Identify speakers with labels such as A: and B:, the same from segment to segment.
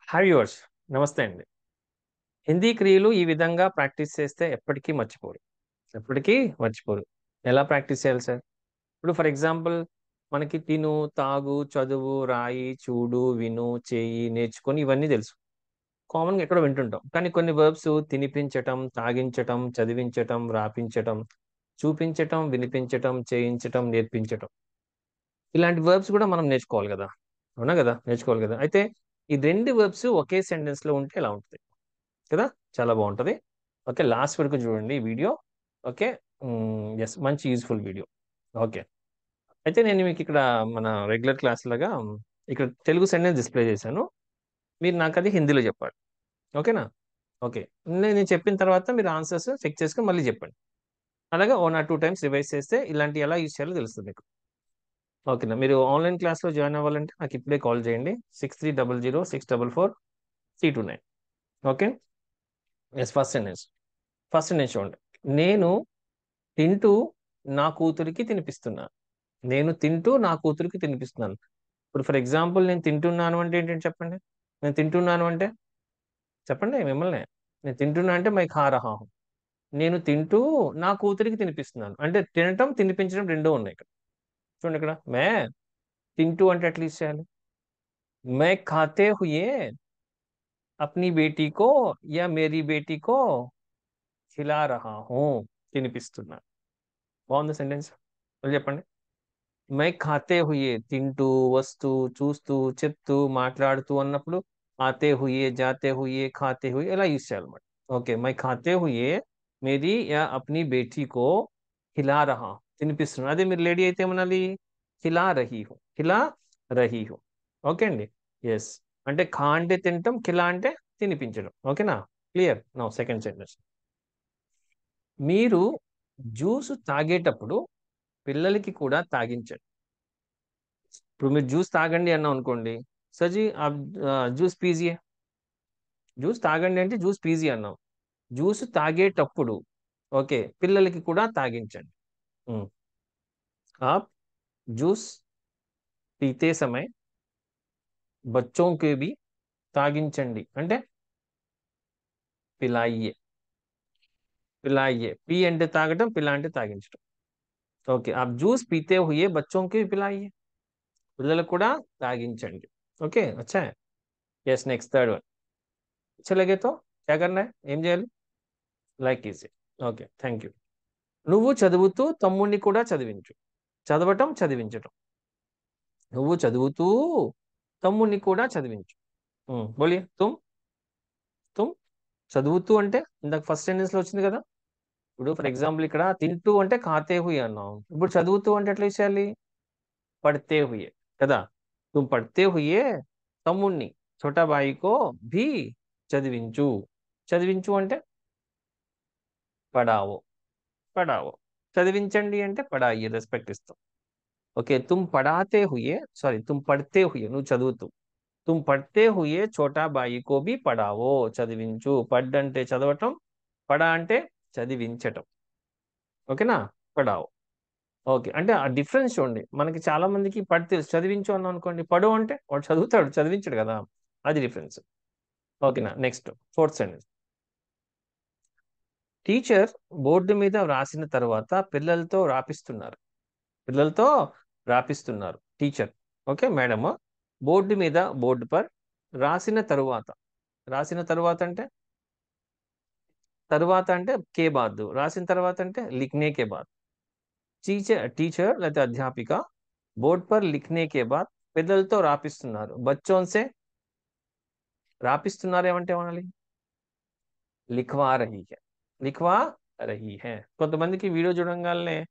A: Hi viewers. నమస్తే అండి. హిందీ క్రియలు ఈ విధంగా ప్రాక్టీస్ చేస్తే ఎప్పటికీ మర్చిపోరు. ఎప్పటికీ మర్చిపోరు. ఎలా ప్రాక్టీస్ చేయాలి సార్? ఇప్పుడు ఫర్ ఎగ్జాంపుల్ మనకి తిను, తాగు, చదువు, రాయి, చూడు, విను, చేయి, నేర్చుకొని ఇవన్నీ తెలుసు. కామన్‌గా ఎక్కడో వింటుంటాం. కానీ కొన్ని వర్బ్స్ తినిపించటం, తాగించటం, చదివించటం, రాపించటం, చూపించటం, వినిపించటం, చేయించటం, నేర్పించటం. ఇలాంటి వర్బ్స్ కూడా మనం నేర్చుకోవాలి గదా! అవునా గదా! నేర్చుకోవాలి గదా! అయితే ఈ 2 వర్బ్స్ ఒకే సెంటెన్స్‌లో ఉంటే ఎలా ఉంటది? కదా! చాలా బావుంటది. ఓకే. లాస్ట్ వరకు చూడండి ఈ వీడియో. ఓకే. యెస్. మంచి యూజ్‌ఫుల్ వీడియో. ఓకే. అయితే నేను మీకిక్కడ మన రెగ్యులర్ క్లాస్ లాగా ఇక్కడ తెలుగు సెంటెన్స్ డిస్‌ప్లే చేశాను. మీరు నాకది హిందీలో చెప్పాలి. ఓకేనా? ఓకే. నేను చెప్పిన తర్వాత మీరు ఆన్సర్స్ చెక్ చేసుకొని మళ్ళీ చెప్పండి. అలాగా 1 ఆర్ 2 టైమ్స్ రివైజ్ చేస్తే ఇలాంటివి ఎలా యూజ్ చేయాలో తెలుస్తది మీకు. ఓకేనా? మీరు ఆన్‌లైన్ క్లాస్‌లో జాయిన్ అవ్వాలంటే నాకిప్పుడే కాల్ చేయండి. 6300629329. Okay. Yes. First sentence. First sentence చూడండి. నేను తింటూ నా కూతురికి తినిపిస్తున్నాను. నేను తింటూ నా కూతురికి తినిపిస్తున్నాను. ఇప్పుడు ఫర్ ఎగ్జాంపుల్ నేను తింటున్నాను అంటే ఏంటంటే చెప్పండి? నేను తింటున్నాను అంటే? చెప్పండి మిమ్మల్నే. నేను తింటున్నా అంటే మై ఖా రహా హూ. నేను తింటూ నా కూతురికి తినిపిస్తున్నాను. అంటే తినటం, తినిపించడం 2 ఉన్నాయి ఇక్కడ. చూడండి ఇక్కడ. తింటూ అంటే ఎట్లా యూజ్ చేయాలి? मैं खाते हुए अपनी बेटी को या मेरी बेटी को खिला रहा हूँ. తినిపిస్తున్నా. బావుందా సెంటెన్స్? మళ్ళీ చెప్పండి. మై ఖాతే హుయే తింటూ, వస్తూ, చూస్తూ, చెప్తూ, మాట్లాడుతూ అన్నప్పుడు ఆతే హుయే, జాతే హుయే, ఖాతే హుయే ఇలా యూజ్ చేయాలన్నమాట. ఓకే. మై ఖాతే హుయే మేరీ యా అప్నీ బేటీ కో ఖిలా రహా తినిపిస్తున్నా. అదే మీరు లేడీ అయితే ఏమనాలి? ఖిలా రహీ హూ. ఖిలా రహీ హూ. ఓకే అండి. యెస్. అంటే ఖా అంటే తినటం, ఖిలా అంటే తినిపించడం. ఓకేనా? క్లియర్. Now second sentence. మీరు జ్యూస్ తాగేటప్పుడు పిల్లలకి కూడా తాగించండి. ఇప్పుడు మీరు జ్యూస్ తాగండి అన్నాం అనుకోండి. సర్ జీ ఆప్ జ్యూస్ పీజియే. జ్యూస్ తాగండి అంటే జ్యూస్ పీజియే అన్నాం. జ్యూస్ తాగేటప్పుడు ఓకే. పిల్లలకి కూడా తాగించండి. హ్మ్. आप जूस पीते समय बच्चों के भी తాగించండి అంటే పిలాయియే. పిలాయియే. పి అంటే తాగటం, పిలా అంటే తాగించటం. ఓకే. आप जूस पीते हुए बच्चों को भी पिलाइए. పిల్లలకు కూడా తాగించండి. ఓకే. అచ్చా है. Yes next third one. अच्छा लगे तो क्या करना है? ఏం చేయాలి? Like easy. Okay. Thank you. నువ్వు చదువుతూ తమ్ముడిని కూడా చదివించు. చదవటం, చదివించటం. నువ్వు చదువుతూ తమ్ముడిని కూడా చదివించు. బోలియే తుమ్ చదువుతూ అంటే ఇందాక ఫస్ట్ సెంటెన్స్‌లో వచ్చింది కదా! ఇప్పుడు ఫర్ ఎగ్జాంపుల్ ఇక్కడ తింటూ అంటే ఖాతే హుయే అన్నాం. ఇప్పుడు చదువుతూ అంటే ఎట్లా చేయాలి? పढ़ते हुए కదా! తుమ్ పढ़ते हुए తమ్ముడిని छोटा भाई को भी చదివించు. చదివించు అంటే పడావో. పడావో. చదివించండి అంటే పడాయియే రెస్పెక్ట్ ఇస్తాం. ఓకే. తుమ్ పढ़ते हुए నువ్వు చదువుతూ. తుమ్ పढ़ते हुए छोटा भाई को भी పడావో చదివించు. పడ్ అంటే చదవటం. పడా అంటే చదివించటం. ఓకేనా? పడావో. ఓకే. అంటే ఆ డిఫరెన్స్ చూడండి. మనకి చాలా మందికి పడ్ తెలుసు. చదివించు అన్నాం అనుకోండి. పడు అంటే వాడు చదువుతాడు. చదివించడు కదా! అది డిఫరెన్స్. ఓకేనా? Next fourth sentence. Teacher board మీద వ్రాసిన తర్వాత పిల్లలతో రాపిస్తున్నారు. పిల్లలతో రాపిస్తున్నారు. టీచర్. ఓకే. మేడము బోర్డ్ పర్ రాసిన తరువాత. రాసిన తరువాత అంటే తరువాత అంటే కే బాద్. రాసిన తర్వాత అంటే లిఖనే కే బాద్. టీచర్ లేకపోతే అధ్యాపిక బోర్డ్ పర్ లిఖనే కే బాద్ పిల్లలతో రాపిస్తున్నారు. బచ్చోన్ సే రాపిస్తున్నారు ఏమంటే ఏమనాలి? లిఖ్వా రహీ హై. లిఖ్వా రహీ హై. కొంతమందికి వీడియో చూడంగాల్నే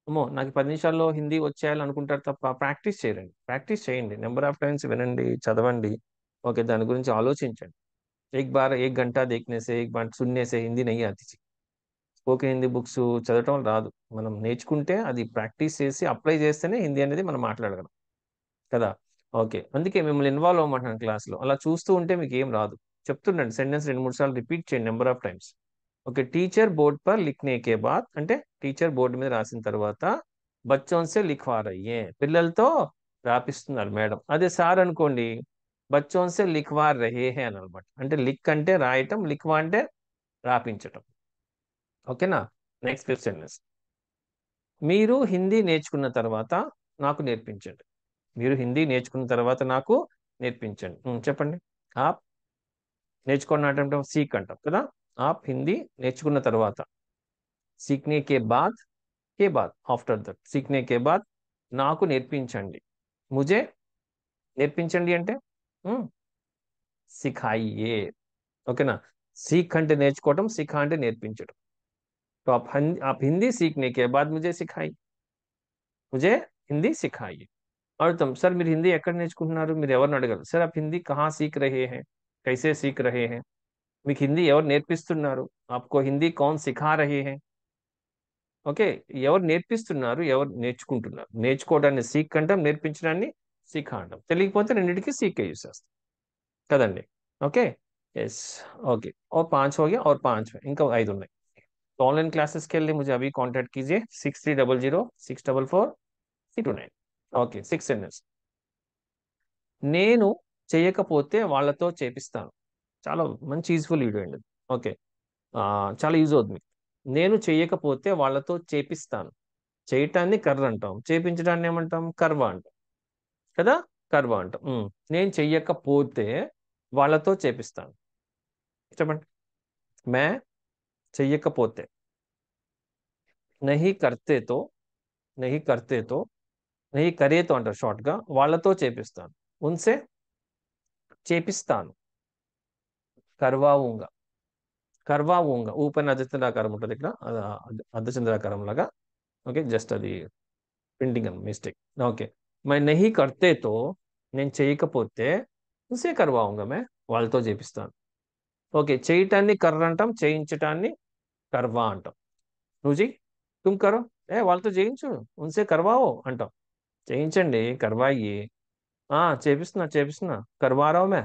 A: అమ్మో! నాకు 10 నిమిషాల్లో హిందీ వచ్చేయాలి అనుకుంటారు తప్ప ప్రాక్టీస్ చేయరండి. ప్రాక్టీస్ చేయండి. నంబర్ ఆఫ్ టైమ్స్ వినండి, చదవండి. ఓకే. దాని గురించి ఆలోచించండి. एक बार 1 घंटा देखने से, 1 बार सुनने से हिंदी नहीं आती जी. స్పోకెన్ హిందీ బుక్స్ చదవటం రాదు. మనం నేర్చుకుంటే అది ప్రాక్టీస్ చేసి అప్లై చేస్తేనే హిందీ అనేది మనం మాట్లాడగలం. కదా! ఓకే. అందుకే మిమ్మల్ని ఇన్వాల్వ్ అవ్వమంటున్నాను క్లాస్‌లో. అలా చూస్తూ ఉంటే మీకేం రాదు. చెప్తుండండి. సెంటెన్స్ 2, 3 సార్లు రిపీట్ చేయండి number of times. Okay. Teacher board పర్ లిఖనే కే బాద్ అంటే టీచర్ బోర్డ్ మీద రాసిన తర్వాత బచ్చోన్ సే లిఖ్వా రహీ హై. పిల్లలతో రాపిస్తున్నారు మేడం. అదే సార్ అనుకోండి బచ్చోన్ సే లిఖ్వా రహే హై అని అనమాట. అంటే లిక్ అంటే రాయటం, లిఖ్వా అంటే రాపించటం. ఓకేనా? Next fifth sentence. మీరు హిందీ నేర్చుకున్న తర్వాత నాకు నేర్పించండి. మీరు హిందీ నేర్చుకున్న తర్వాత నాకు నేర్పించండి. చెప్పండి. ఆప్ నేర్చుకోండి అంటే సీక్ అంటాం కదా. ఆప్ హిందీ నేర్చుకున్న తర్వాత, సీక్నే కే బాద్ ఆఫ్టర్ దట్, సీక్నే కే బాద్ నాకు నేర్పించండి. ముజే నేర్పించండి అంటే సిఖాయియే. ఓకేనా? सीख అంటే నేర్చుకోవటం, సిఖా అంటే నేర్పించడం. तो आप हिंदी सीखने के बाद मुझे सिखाइए, मुझे हिंदी सिखाइए. అడుగుతాం, సార్ మీరు హిందీ ఎక్కడ నేర్చుకుంటున్నారు, మీరు ఎవరిని అడగరు. సార్ आप हिंदी कहाँ सीख रहे हैं, कैसे सीख रहे हैं, మీకు హిందీ ఎవరు నేర్పిస్తున్నారు, आपको हिंदी कौन सिखा रहे हैं. ఓకే, ఎవరు నేర్పిస్తున్నారు, ఎవరు నేర్చుకుంటున్నారు. నేర్చుకోవడాన్ని సీక్ అంటాం, నేర్పించడాన్ని సిఖా అంటాం. తెలియకపోతే రెండింటికి సీకే యూస్ చేస్తాం కదండి. ఓకే. ఎస్. ओके, और 5 हो गया और 5 में इनका 5 ఉన్నాయి. तो ऑनलाइन क्लासेस के लिए मुझे अभी कांटेक्ट कीजिए 6300 644 329. Okay, 6 sentence. నేను చేయకపోతే వాళ్ళతో చేపిస్తాను. చాలా మంచి యూజ్ఫుల్ వీడియో అండి. ఓకే. చాలా యూజ్ అవుతుంది మీకు. నేను చేయకపోతే వాళ్ళతో చేపిస్తాను. చేయటాన్ని కర్ర అంటాం, చేపించడాన్ని ఏమంటాం, కర్వ అంటాం కదా. కర్వ అంటాం. నేను చెయ్యకపోతే వాళ్ళతో చేపిస్తాను. చెప్పండి. మే చెయ్యకపోతే, నహీ కర్తే తో, నహీ కర్తే తో, నహీ కరే తో అంటారు షార్ట్ గా. వాళ్ళతో చేపిస్తాను. ఉన్సే చేపిస్తాను. కర్వావుంగా, కర్వావుంగా. ఊ పైన అర్ధచంద్రాకారం ఉంటుంది ఇక్కడ, అర్ధచంద్రాకారం లాగా. ఓకే, జస్ట్ అది ప్రింటింగ్ అని మిస్టేక్. ఓకే. మై నహీ కర్తే తో, నేను చేయకపోతే, ఉన్సే కర్వావుంగా మే, వాళ్ళతో చేపిస్తాను. ఓకే, చేయటాన్ని కర్ర అంటాం, చేయించటాన్ని కర్వా అంటాం. నువ్వు చెయ్యి, తుమ్ కరో, వాళ్ళతో చేయించు, ఉన్సే కర్వావో అంటాం. చేయించండి, కర్వాయి. చేపిస్తున్నా చేపిస్తున్నా, కర్వారావు మే.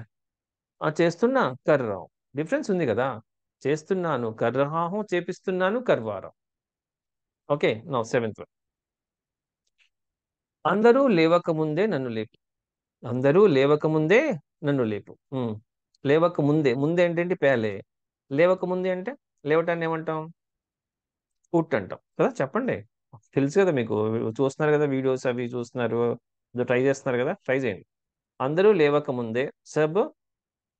A: చేస్తున్నా, కర్రావు. డిఫరెన్స్ ఉంది కదా. చేస్తున్నాను, కర్రహాహు, చేపిస్తున్నాను, కర్వారావు. Okay, now seventh. అందరూ లేవక ముందే నన్ను లేపు. అందరూ లేవక ముందే నన్ను లేపు. లేవక ముందే, ముందే ఏంటంటే పేలే. లేవక ముందే అంటే లేవటాన్ని ఏమంటాం, ఉట్ అంటాం కదా. చెప్పండి, తెలుసు కదా మీకు. చూస్తున్నారు కదా వీడియోస్, అవి చూస్తున్నారు, ట్రై చేస్తున్నారు కదా, ట్రై చేయండి. అందరూ లేవక ముందే, సబ్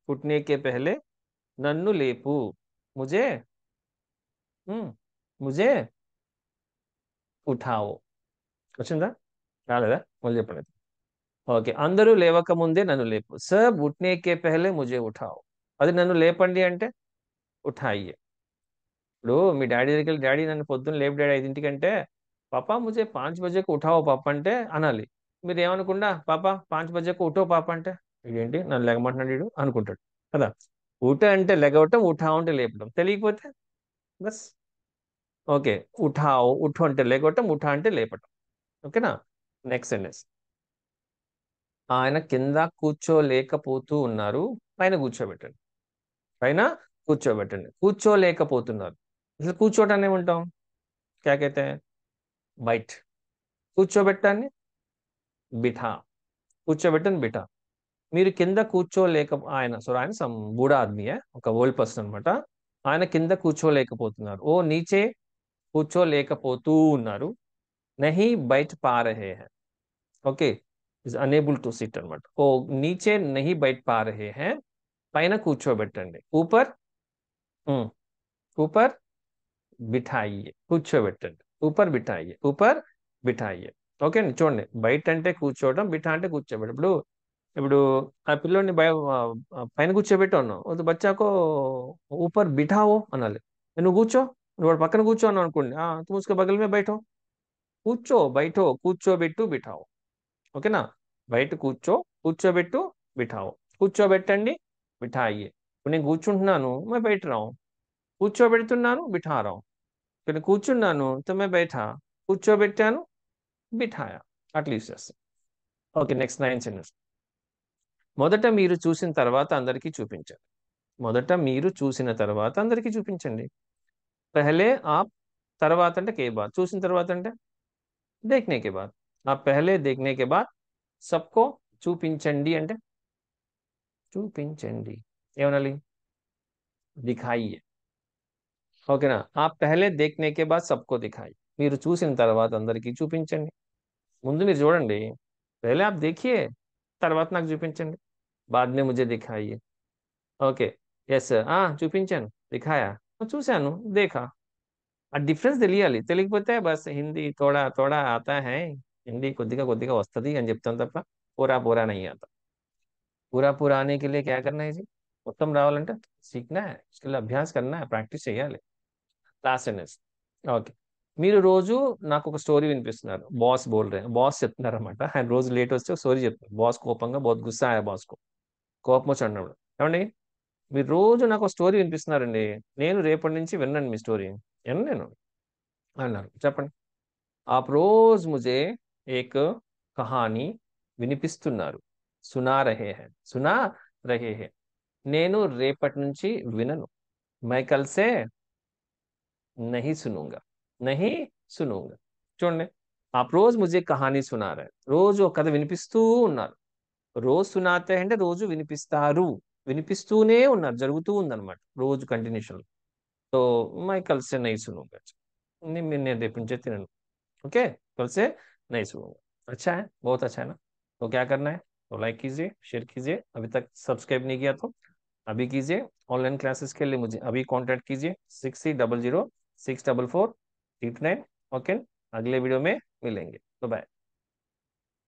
A: ఉఠనే కే పెహలే నన్ను లేపు. ముజే ముజే ఉఠావో. వచ్చిందా? రాలేదా? మళ్ళీ చెప్పండి. ఓకే, అందరూ లేవక ముందే నన్ను లేపు. సబ్ ఉఠనే కే పెహలే ముజే ఉఠావో. అది నన్ను లేపండి అంటే ఉఠాయియే. ఇప్పుడు మీ డాడీ దగ్గరికి వెళ్ళి, డాడీ నన్ను పొద్దున్న లేపు డాడీ 5 గంటలకంటే, పాపా ముజే 5 బజేకు ఉఠావో పాప అంటే అనాలి. మీరు ఏమనుకుండా పాపా 5 బజేకు ఉఠో పాప అంటే, ఇదేంటి నన్ను లెగమంటున్నాడు వీడు అనుకుంటాడు కదా. ఊట అంటే లెగవటం, ఉఠావు అంటే లేపడం. తెలియకపోతే బస్. ఓకే, ఉఠావు, ఉఠు అంటే లేగవటం, ఉఠా అంటే లేపటం. ఓకేనా? Next sentence. ఆయన కింద కూర్చోలేకపోతూ ఉన్నారు, పైన కూర్చోబెట్టండి. పైన కూర్చోబెట్టండి. కూర్చోలేకపోతున్నారు. అసలు కూర్చోటాన్ని ఏమంటాం, క్యా कहते हैं, బైట్. కూర్చోబెట్టాన్ని బిఠా. కూర్చోబెట్టని బిఠా. మీరు కింద కూర్చోలేక, ఆయన సమ్ బూఢా ఆద్మీయే, ఒక ఓల్డ్ పర్సన్ అనమాట. ఆయన కింద కూర్చోలేకపోతున్నారు. ఓ నీచే కూర్చోలేకపోతూ ఉన్నారు. నహీ బైఠ్ పా రహే హై. Okay, is unable to sit అనమాట. ఓ నీచే నహీ బైఠ్ పా రహే హై, పైన కూర్చోబెట్టండి. ఊపర్ ఊపర్ బిఠాయియే, కూర్చోబెట్టండి. ఊపర్ బిఠాయియే, ఊపర్ బిఠాయియే. ఓకే అండి, చూడండి. బయట అంటే కూర్చోవడం, బిఠా అంటే కూర్చోబెట్టడం. ఇప్పుడు ఇప్పుడు ఆ పిల్లోడిని పైన కూర్చోబెట్టి ఉన్నావు, బచ్చాకో ఊపర్ బిఠావో అనాలి. నువ్వు కూర్చో, నువ్వు వాడు పక్కన కూర్చో అన్నావు అనుకోండి, तुम उसके बगल में बैठो. కూర్చో, బయటో, కూర్చోబెట్టు, బిఠావో. ఓకేనా? బయట కూర్చో, కూర్చోబెట్టు, బిఠావో. కూర్చోబెట్టండి, బిఠాయియే. ఇప్పుడు నేను కూర్చుంటున్నాను, मैं बैठ रहा हूँ. కూర్చోబెడుతున్నాను, బిఠా రहा हूँ. ఇక్కడ కూర్చున్నాను, తుమ్మే బైఠా. కూర్చోబెట్టాను, బిఠాయా. అట్లా యూస్ చేస్తాం. Okay, next 9 sentence. మొదట మీరు చూసిన తర్వాత అందరికీ చూపించండి. మొదట మీరు చూసిన తర్వాత అందరికీ చూపించండి. పెహలే ఆప్, తర్వాత అంటే కే బాద్, చూసిన తర్వాత అంటే देखने के बाद. आप पहले देखने के बाद सबको చూపించండి అంటే చూపించండి ఏమనాలి దిखाయిए ఓకేనా आप पहले देखने के बाद सबको दिखाई మీరు చూసిన తర్వాత అందరికీ చూపించండి ముందు మీరు చూడండి पहले आप देखिए తర్వాత నాకు చూపించండి बाद में मुझे दिखाइए ఓకే ఎస్ చూపించాను దిఖాయా చూశాను దేఖా ఆ డిఫరెన్స్ తెలియాలి తెలియకపోతే బస్ హిందీ తోడా తోడా ఆతా హై హిందీ కొద్దిగా కొద్దిగా వస్తుంది అని చెప్తాను తప్ప పూరా పూరా నహీ ఆతా पूरा पूरा आने के लिए क्या करना है जी మొత్తం రావాలంటే सीखना है उसके लिए अभ्यास करना है ప్రాక్టీస్ చేయాలి లాస్ట్ సెంటెన్స్ ఓకే మీరు రోజు నాకు ఒక స్టోరీ వినిపిస్తున్నారు బాస్ బోల్ రే బాస్ చెప్తున్నారు అనమాట ఆయన రోజు లేట్ వస్తే ఒక స్టోరీ చెప్తున్నారు బాస్ కోపంగా బహుత్ గుస్సా ఆయా బాస్ కో కోపం వచ్చి అన్నాడు ఏమండి మీరు రోజు నాకు ఒక స్టోరీ వినిపిస్తున్నారండి నేను రేపటి నుంచి విన్నాను మీ స్టోరీ నేను అన్నారు చెప్పండి आप रोज मुझे एक कहानी వినిపిస్తున్నారు సునా రహే हैं సునా రహే हैं నేను రేపటి నుంచి వినను मैं कल से नहीं सुनूंगा नहीं सुनूंगा చూడండి आप रोज मुझे कहानी सुना रहे రోజు ఒక కథ వినిపిస్తూ ఉన్నారు రోజు సునాతే అంటే రోజు వినిపిస్తారు వినిపిస్తూనే ఉన్నారు జరుగుతూ ఉందన్నమాట రోజు కంటిన్యూషన్ तो मैं कल से नहीं सुनूंगा मैं రేపు నుంచి తినను ओके कल से नहीं सुनूंगा अच्छा है बहुत अच्छा है ना तो क्या करना है तो लाइक कीजिए शेयर कीजिए अभी तक सब्सक्राइब नहीं किया तो अभी कीजिए ऑनलाइन क्लासेस के लिए मुझे अभी कांटेक्ट कीजिए 6300 644 89 ओके अगले वीडियो में मिलेंगे तो बाय।